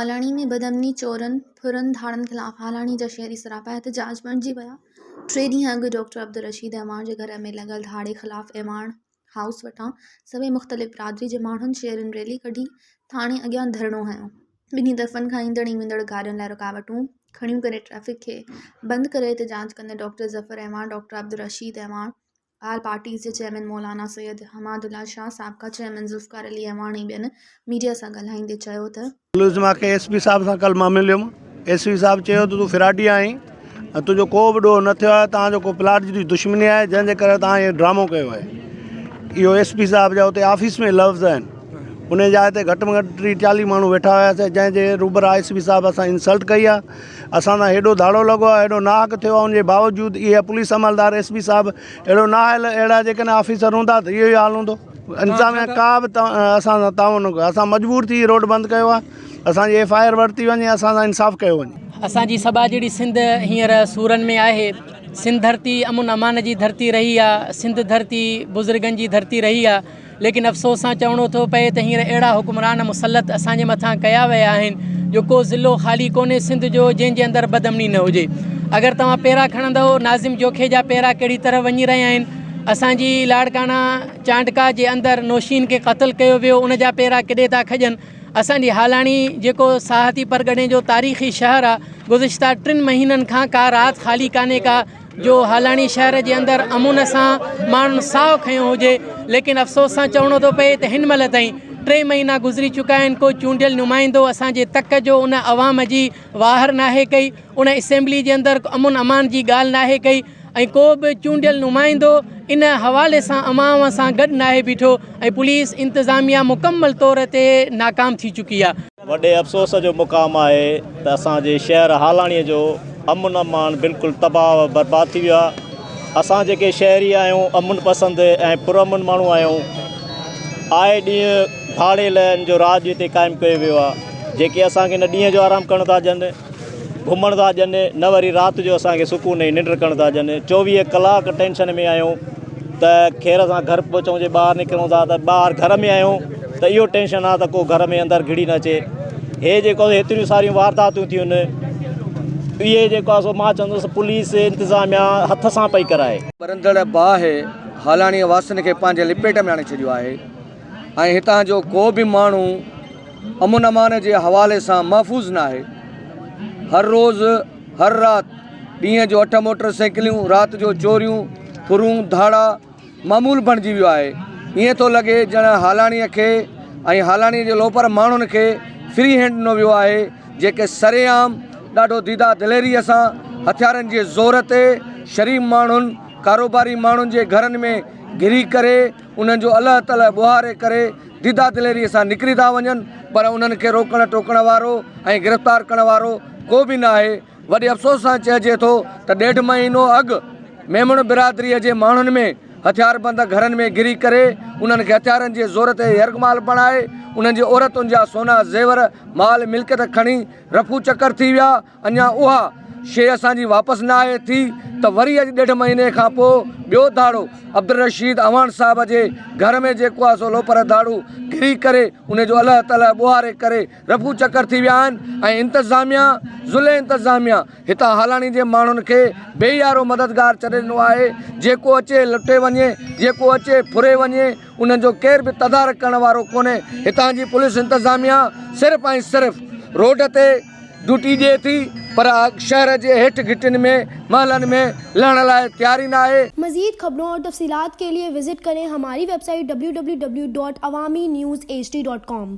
हालाणी में बदअमनी चोरन फुरन धाड़न खिलाफ हालाणी जा शहरी सरापा एहतजाज बणिजी विया। 3 ॾींहं अॻु डॉक्टर अब्दुल रशीद अहमान जे घर में लॻल धाड़े खिलाफ अहमान हाउस वटां सभई मुख़्तलिफ़ बिरादरी जे माण्हुनि शहरनि रैली कढी थाणे अॻियां धरणो हयो। ॿिन्ही तरफ़नि खां ईंदड़ वेंदड़ गाॾियुनि लाइ रुकावटूं खड़ियूं करे ट्रैफ़िक खे बंदि करे एहतजाज कंदे डॉक्टर ज़फ़र अहमान, डॉक्टर अब्दुल रशीद अहमान, आल पार्टीज़ जे चेयरमैन मौलाना सैयद हमादुल्ला शाह, साबिक़ा चेयरमैन ज़ुल्फ़िकार अली अहमान ऐं ॿियनि मीडिया सां ॻाल्हाईंदे चयो त पुलिस मूंखे एसपी साहब सां कल्ह मां मिलियुमि। एसपी साहब चयो तूं फ्राडी आहीं, तुंहिंजो को बि ॾोह न थियो आहे, तव्हांजो को प्लाट जी दुश्मनी आहे जंहिंजे करे तव्हां इहो ड्रामो कयो आहे। इहो एसपी साहब जा हुते ऑफिस में लफ़्ज़ आहिनि। उन जाइ ते घटि में घटि 30-40 माण्हू वेठा हुआसीं, जंहिंजे रूबरा एसपी साहब असां इंसल्ट कई आहे। असां सां हेॾो धाड़ो लॻो आहे, हेॾो नाहक थियो आहे। उनजे बावजूदि इहे पुलिस अमलदार एसपी साहब अहिड़ो न आयल, अहिड़ा जेकॾहिं ऑफिसर हूंदा त इहो ई हाल हूंदो। इंतिज़ामिया का बि असां सां ताउन न कयो। असां मजबूर थी रोड बंदि कयो आहे। असांजी FIR वरिती वञे, असां सां इंसाफ़ कयो वञे। असांजी सभा जहिड़ी सिंध हींअर सूरनि में आहे। सिंध धरती अमुन अमान जी धरती रही आहे। सिंध धरती बुज़ुर्गनि जी धरती रही आहे। लेकिन अफ़सोस सां चवणो थो पए त हींअर अहिड़ा हुक्मरान मुसलत असांजे मथां कया विया आहिनि जो को ज़िलो ख़ाली कोन्हे सिंध जो जंहिंजे अंदरि बदअमनी न हुजे। अगरि तव्हां पेरा खणंदव, नाज़िम जोखे जा पेरा कहिड़ी तरह वञी रहिया आहिनि। असांजी लाड़काना चांटका जे अंदरि नौशीन खे क़त्ल कयो वियो, उन जा पेरा केॾे था खॼनि। असांजी हालाणी जेको साहती परगणे जो तारीख़ी शहर आहे, गुज़िश्ता 3 महीननि खां का राति ख़ाली कान्हे का जो हालाणी शहर जे अंदरि अमुन सां माण्हुनि साहु खयो हुजे। लेकिन अफ़सोस सां चवणो थो पए त हिन महिल ताईं 3 महीना गुज़री चुका आहिनि। को चूंडियल नुमाइंदो असांजे तक जो उन अवाम जी वाहर नाहे कई, उन असेंबली जे अंदरि अमुन अमान जी ॻाल्हि नाहे कई, ऐं को बि चूंडियल नुमाइंदो इन हवाले सां अवाम सां गॾु नाहे बीठो, ऐं पुलिस इंतिज़ामिया मुकम्मल तौर ते नाकाम थी चुकी आहे। वॾे अफ़सोस जो मुक़ाम आहे त असांजे शहर हालाणीअ जो अमुन अमान बिल्कुलु तबाह बर्बाद थी वियो आहे। असां जेके शहरी आहियूं, अमुन पसंदि ऐं पुरअमुन माण्हू आहियूं, आए ॾींहुं भाड़े लहनि जो राज हिते क़ाइमु कयो वियो आहे। जेके असांखे न ॾींहं जो आराम करणु था ॾियनि, घुमण था ॾियनि, न वरी राति जो असांखे सुकून ऐं निंड करणु था ॾियनि। 24 कलाक टेंशन में आहियूं त खैर सां घर पहुचूं, जे ॿाहिरि निकिरूं था त ॿाहिरि घर में आहियूं त इहो टेंशन आहे त को घर में अंदरि घिड़ी न अचे। हे जेको हेतिरियूं सारियूं वारदातूं थियूं आहिनि, इहे जेको आहे सो मां चवंदुसि पुलिस इंतिज़ामिया हथ सां पई कराए। बरंदड़ बाहि हालाणीअ वासियुनि खे पंहिंजे लिपेट में आणे छॾियो आहे, ऐं हितां जो को बि माण्हू अमुन अमान जे हवाले सां महफ़ूज़ न आहे। हर रोज़ु हर राति ॾींहं जो 8 मोटरसाइकिलियूं, राति जो चोरियूं, फुरूं, धाड़ा मामूल बणिजी वियो आहे। ईअं थो लॻे ॼण हालाणीअ खे ऐं हालाणीअ जे लोपर माण्हुनि खे फ्री हैंड ॾिनो वियो आहे, जेके सरेआम ॾाढो दीदा दिलेरीअ सां हथियारनि जे ज़ोर ते शरीफ़ माण्हुनि, कारोबारी माण्हुनि जे घरनि में घिरी करे उन्हनि जो अलाह तला ॿुहारे करे दीदा दिलेरीअ सां निकिरी था वञनि, पर उन्हनि खे रोकण टोकण वारो ऐं गिरफ़्तार करण वारो को बि न आहे। वॾे अफ़सोस सां चइजे थो त 1.5 महीनो अॻु मेमण बिरादरीअ जे माण्हुनि में हथियारबंद घरनि में घिरी करे उन्हनि खे हथियारनि जे ज़ोर ते यरगमाल बणाए उन्हनि जे औरतुनि जा सोना ज़ेवर माल मिल्कियत खणी रफू चकर थी विया। अञा उहा शइ असांजी वापसि न आहे थी त वरी अॼु 1.5 महीने खां पोइ ॿियो धाड़ो अब्दुल रशीद अहमान साहब जे घर में जेको आहे सो लोपर धाड़ू घिरी करे उनजो अलाह ताला ॿुहारे करे रफू चकर थी विया आहिनि। ऐं इंतिज़ामिया ज़ुले इंतिज़ामिया हितां हालाणी जे माण्हुनि खे बेयारो मददगार छॾे ॾिनो आहे। जेको अचे लुटे वञे, जेको अचे फुरे वञे, उन्हनि जो केर बि तदारक करण वारो कोन्हे। हितां जी पुलिस इंतिज़ामिया सिर्फ़ु ऐं सिर्फ़ु रोड ते ड्यूटी ॾिए थी, पर शहर के हेठि घिटिन में महलन में लहण लाइ तैयारी न आहे। मज़ीद खबरों और तफसीलात के लिए विजिट करें हमारी वेबसाइट www.awamiNewsHD.com।